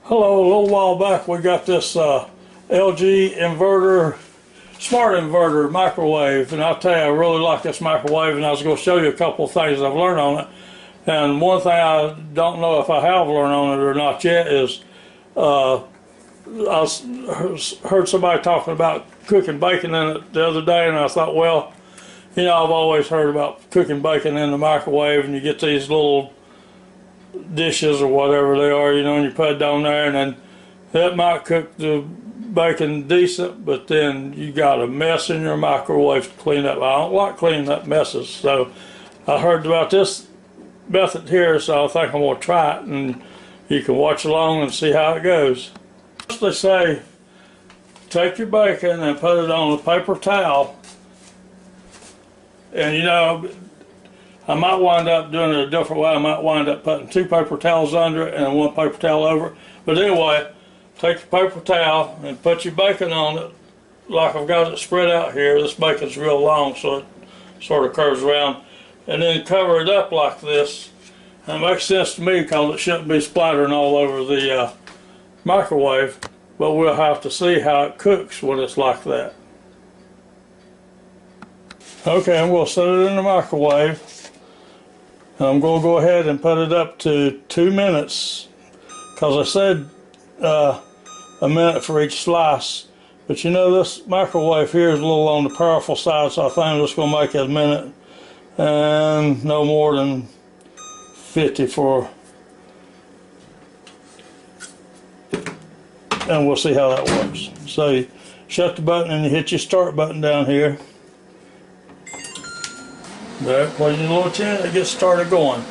Hello, a little while back we got this LG inverter, smart inverter microwave, and I'll tell you I really like this microwave, and I was going to show you a couple of things I've learned on it. And one thing I don't know if I have learned on it or not yet is I heard somebody talking about cooking bacon in it the other day, and I thought, well, you know, I've always heard about cooking bacon in the microwave, and you get these little dishes or whatever they are, you know, and you put it down there, and then that might cook the bacon decent, but then you got a mess in your microwave to clean up. I don't like cleaning up messes, so I heard about this method here, so I think I'm going to try it, and you can watch along and see how it goes. First they say take your bacon and put it on a paper towel, and you know, I might wind up doing it a different way. I might wind up putting 2 paper towels under it and 1 paper towel over it. But anyway, take the paper towel and put your bacon on it like I've got it spread out here. This bacon's real long, so it sort of curves around. And then cover it up like this. And it makes sense to me because it shouldn't be splattering all over the microwave. But we'll have to see how it cooks when it's like that. Okay, I'm going to set it in the microwave. I'm going to go ahead and put it up to 2 minutes because I said a minute for each slice. But you know, this microwave here is a little on the powerful side, so I think I'm just going to make it a minute and no more than 50 for, and we'll see how that works. So you shut the button and you hit your start button down here. There, plug your little tin, it gets started going.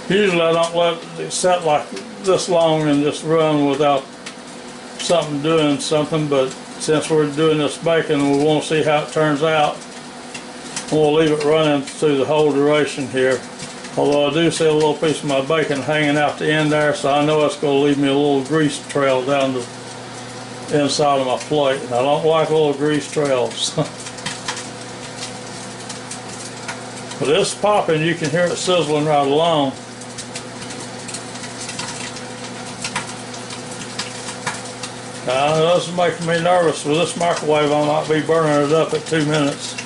Usually I don't let it set like this long and just run without something doing something, but since we're doing this bacon, we want to see how it turns out. We'll leave it running through the whole duration here. Although I do see a little piece of my bacon hanging out the end there, so I know it's going to leave me a little grease trail down the inside of my plate, and I don't like little grease trails. But it's popping, you can hear it sizzling right along. Now this is making me nervous. With this microwave I might be burning it up at 2 minutes.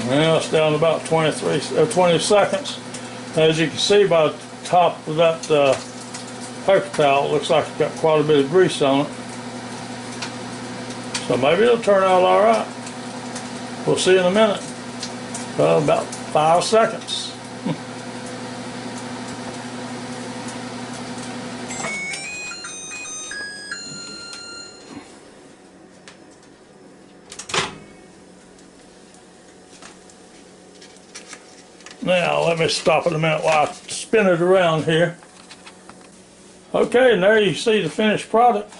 Well, it's down to about 20 seconds. As you can see by the top of that paper towel, it looks like it's got quite a bit of grease on it. So maybe it'll turn out all right. We'll see in a minute. About 5 seconds. Now let me stop it a minute while I spin it around here. Okay, and there you see the finished product.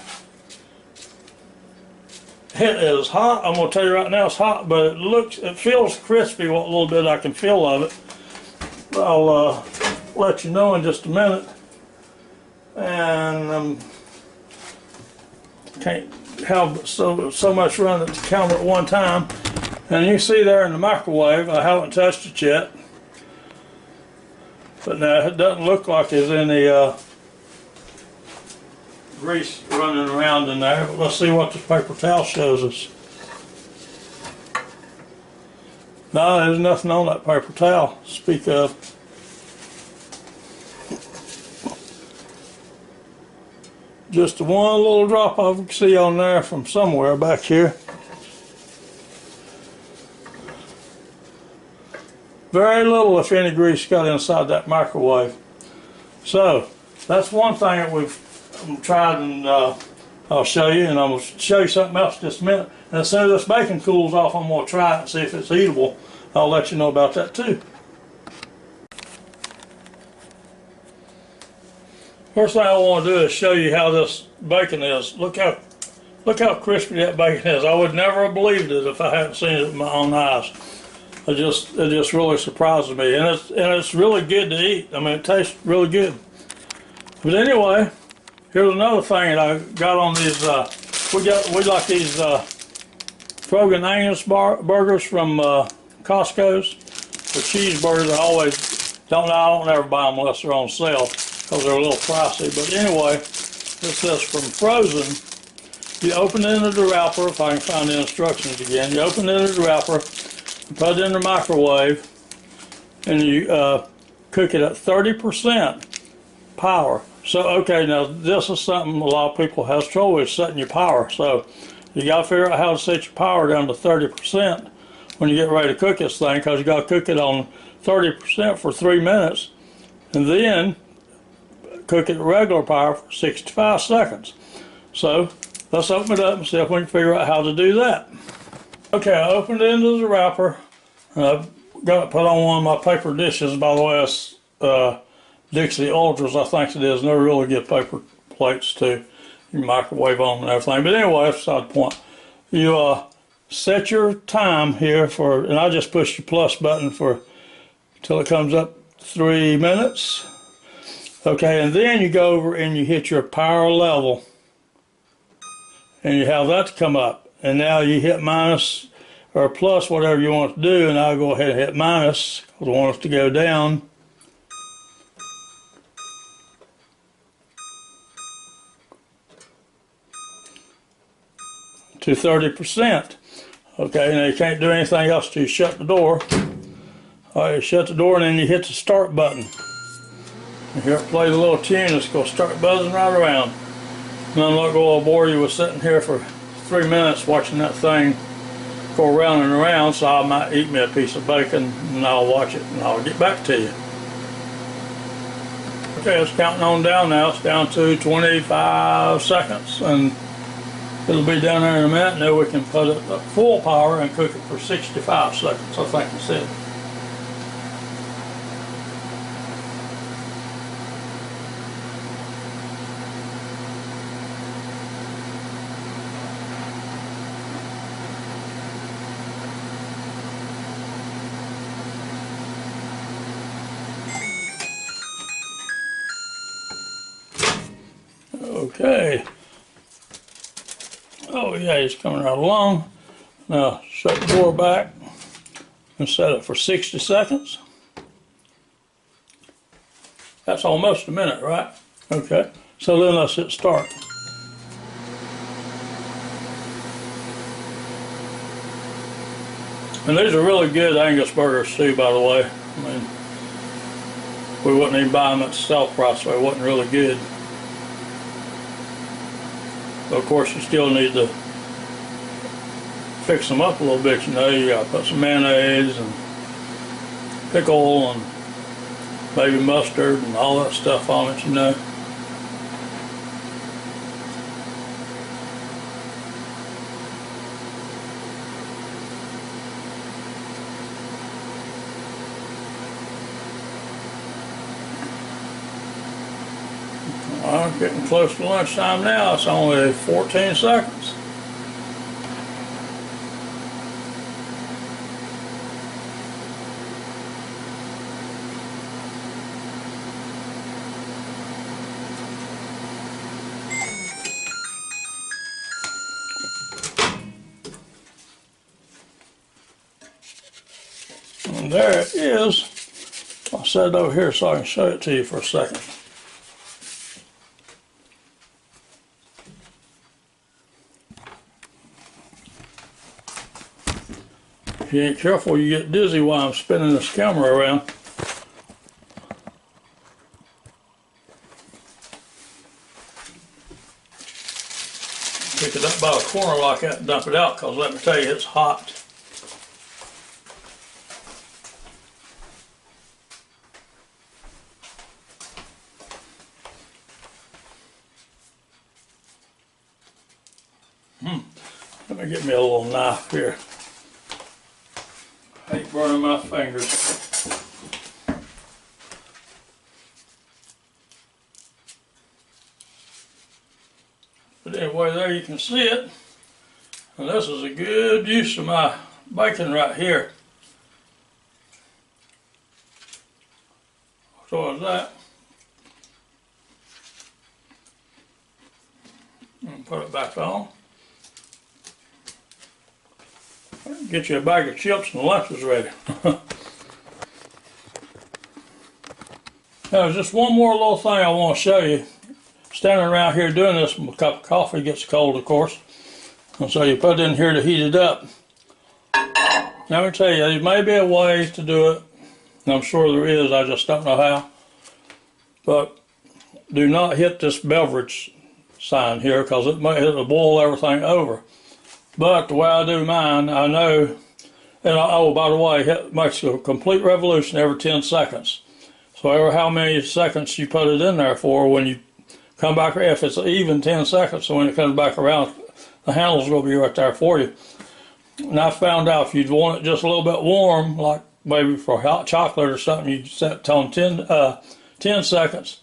It is hot. I'm going to tell you right now it's hot, but it feels crispy what little bit I can feel of it. I'll let you know in just a minute. And can't have so much run at the camera at one time. And you see there in the microwave, I haven't touched it yet. But now it doesn't look like there's any grease running around in there. But let's see what this paper towel shows us. No, there's nothing on that paper towel to speak of. Just one little drop I can see on there from somewhere back here. Very little, if any, grease got inside that microwave. So that's one thing that we've tried and I'll show you, and I'm going to show you something else in just a minute. And as soon as this bacon cools off, I'm going to try it and see if it's eatable. I'll let you know about that too. First thing I want to do is show you how this bacon is. Look how crispy that bacon is. I would never have believed it if I hadn't seen it with my own eyes. It just really surprises me, and it's really good to eat. I mean, it tastes really good. But anyway, here's another thing that I got on these. We like these Krogan Angus burgers from Costco's. The cheeseburgers. I don't ever buy them unless they're on sale because they're a little pricey. But anyway, this is from Frozen. You open it into the wrapper. If I can find the instructions again, you open it into the wrapper. Put it in the microwave, and you cook it at 30% power. So, okay, now this is something a lot of people have trouble with, setting your power. So you got to figure out how to set your power down to 30% when you get ready to cook this thing, because you got to cook it on 30% for 3 minutes, and then cook it at regular power for 65 seconds. So let's open it up and see if we can figure out how to do that. Okay, I opened it into the wrapper, and I've got it put on one of my paper dishes. By the way, it's Dixie Ultras, I think it is, and they're really good paper plates too. You can microwave on them and everything. But anyway, that's beside the point. You set your time here for, and I just push the plus button for till it comes up 3 minutes. Okay, and then you go over and you hit your power level, and you have that to come up. And now you hit minus or plus, whatever you want to do, and I'll go ahead and hit minus because I want us to go down. To 30%. Okay, now you can't do anything else till you shut the door. All right, you shut the door, and then you hit the start button. And here it plays a little tune. It's going to start buzzing right around. And I'm not going to bore you with sitting here for 3 minutes watching that thing go around and around, so I might eat me a piece of bacon and I'll watch it and I'll get back to you. Okay, it's counting on down now. It's down to 25 seconds, and it'll be down there in a minute, and then we can put it at full power and cook it for 65 seconds, I think it said. Okay. Oh yeah, he's coming right along. Now shut the door back and set it for 60 seconds. That's almost a minute, right? Okay. So then let's hit start. And these are really good Angus burgers too, by the way. I mean, we wouldn't even buy them at the sale price, so it wasn't really good. But of course, you still need to fix them up a little bit. You know, you got to put some mayonnaise and pickle and maybe mustard and all that stuff on it, you know. Well, getting close to lunchtime now. It's only 14 seconds. And there it is. I'll set it over here so I can show it to you for a second. If you ain't careful, you get dizzy while I'm spinning this camera around. Pick it up by a corner like that and dump it out, because let me tell you, it's hot. Let me get me a little knife here. I hate burning my fingers. But anyway, there you can see it. And this is a good use of my bacon right here. So is that. And put it back on. Get you a bag of chips and lunch is ready. Now, there's just one more little thing I want to show you. Standing around here doing this, my cup of coffee gets cold, of course. And so you put it in here to heat it up. Let me tell you, there may be a way to do it. And I'm sure there is, I just don't know how. But do not hit this beverage sign here because it'll boil everything over. But the way I do mine, I know, and oh, by the way, it makes a complete revolution every 10 seconds. So ever how many seconds you put it in there for, when you come back, if it's even 10 seconds, so when it comes back around, the handle's going to be right there for you. And I found out if you'd want it just a little bit warm, like maybe for hot chocolate or something, you set it on 10 seconds.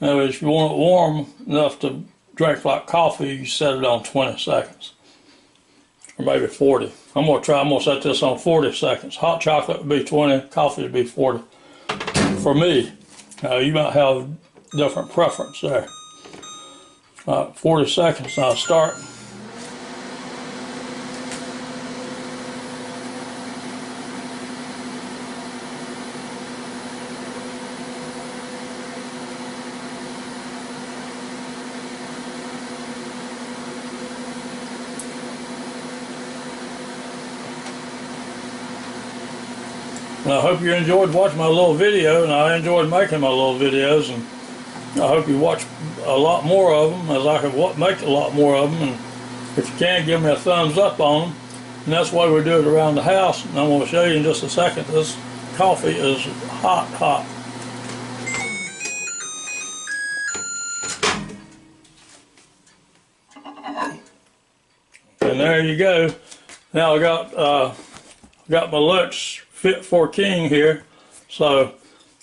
Now, if you want it warm enough to drink like coffee, you set it on 20 seconds. Or maybe 40. I'm going to set this on 40 seconds. Hot chocolate would be 20, coffee would be 40. For me. You might have different preference there. 40 seconds, I'll start. And I hope you enjoyed watching my little video, and I enjoyed making my little videos, and I hope you watch a lot more of them, as I can make a lot more of them. And if you can, give me a thumbs up on them. And that's why we do it around the house. And I'm going to show you in just a second. This coffee is hot, hot. And there you go. Now I got my lunch fit for a king here. So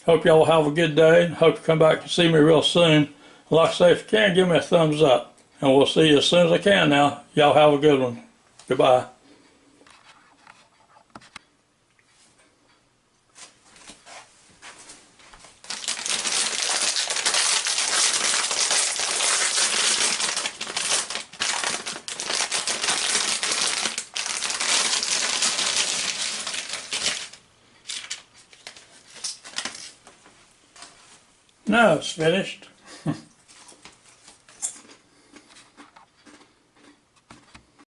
hope y'all have a good day. Hope you come back and see me real soon. Like I say, if you can, give me a thumbs up. And we'll see you as soon as I can now. Y'all have a good one. Goodbye. Now it's finished.